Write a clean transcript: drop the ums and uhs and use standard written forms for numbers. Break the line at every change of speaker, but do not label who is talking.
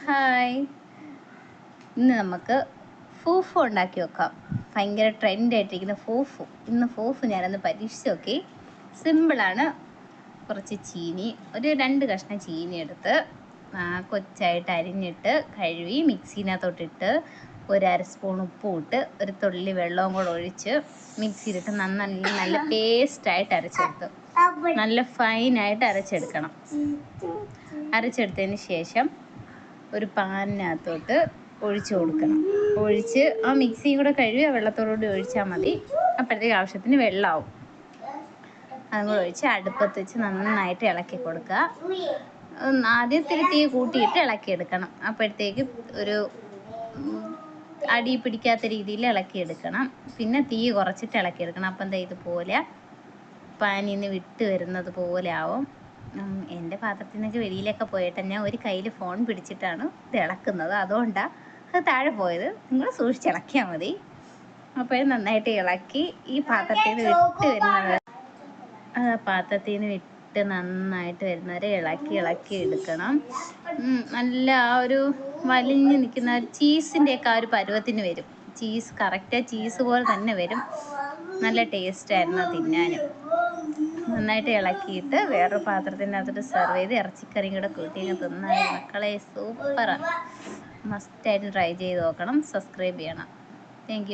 Hi, ഇന്ന് നമുക്ക് ഫൂഫു ഉണ്ടാക്കി വെക്കാം. ഭയങ്കര ട്രെൻഡായിട്ടിരിക്കുന്ന ഫൂഫു. ഇന്ന് ഫൂഫു ഞാനൊന്ന് പരീക്ഷിച്ച് നോക്കി. സിമ്പിളാണ്. കുറച്ച് ചീനി, ഒരു 2 കഷ്ണം ചീനി എടുത്ത് കൊച്ചായിട്ട് അരിഞ്ഞിട്ട് കഴുകി മിക്സിനകത്തോട്ടിട്ട് ഒരു 1/2 സ്പൂൺ ഉപ്പും ഇട്ട് ഒരു തുള്ളി വെള്ളവും കൂടെ ഒഴിച്ച് മിക്സിയിലിട്ട് നല്ല പേസ്റ്റായിട്ട് അരച്ചെടുത്ത് നല്ല ഫൈനായിട്ട് അരച്ചെടുക്കണം. അരച്ചെടുത്തതിന് ശേഷം ഒരു പാനിനകത്തോട്ട് ഒഴിച്ച് കൊടുക്കണം. ഒഴിച്ച് ആ മിക്സിയും കൂടെ കഴുകി വെള്ളത്തോടുകൂടി ഒഴിച്ചാൽ മതി. അപ്പോഴത്തേക്ക് ആവശ്യത്തിന് വെള്ളമാവും. അതും കൂടെ ഒഴിച്ച് അടുപ്പത്ത് വെച്ച് നന്നായിട്ട് ഇളക്കി കൊടുക്കുക. ആദ്യത്തിൽ തീ കൂട്ടിയിട്ട് ഇളക്കിയെടുക്കണം. അപ്പോഴത്തേക്ക് ഒരു അടി പിടിക്കാത്ത രീതിയിൽ ഇളക്കിയെടുക്കണം. പിന്നെ തീ കുറച്ചിട്ട് ഇളക്കിയെടുക്കണം. അപ്പം എന്താ ഇതുപോലെ പാനിൽ നിന്ന് വിട്ട് വരുന്നത് പോലെ ആവും. എൻ്റെ പാത്രത്തിൽ നിന്നൊക്കെ വെളിയിലൊക്കെ പോയിട്ട് ഞാൻ ഒരു കയ്യിൽ ഫോൺ പിടിച്ചിട്ടാണ് ഇത് ഇളക്കുന്നത്. അതുകൊണ്ടാണ് അത് താഴെ പോയത്. നിങ്ങൾ സൂക്ഷിച്ചിളക്കിയാൽ മതി. അപ്പോൾ നന്നായിട്ട് ഇളക്കി ഈ പാത്രത്തിൽ നിന്ന് വിട്ട് വരുന്നത് നന്നായിട്ട് വരുന്നവരെ ഇളക്കി എടുക്കണം. നല്ല ആ ഒരു വലിഞ്ഞ് നിൽക്കുന്ന ചീസിൻ്റെയൊക്കെ ആ ഒരു പരുവത്തിന് വരും. ചീസ് കറക്റ്റ് ചീസ് പോലെ തന്നെ വരും. നല്ല ടേസ്റ്റായിരുന്നു തിന്നാനും. നന്നായിട്ട് ഇളക്കിയിട്ട് വേറൊരു പാത്രത്തിനകത്തോട്ട് സെർവ് ചെയ്ത് ഇറച്ചിക്കറിയും കൂടെ കൂട്ടി തിന്നാൽ മക്കളെ സൂപ്പറാണ്. മസ്റ്റായിട്ട് ട്രൈ ചെയ്ത് നോക്കണം. സബ്സ്ക്രൈബ് ചെയ്യണം. Thank you.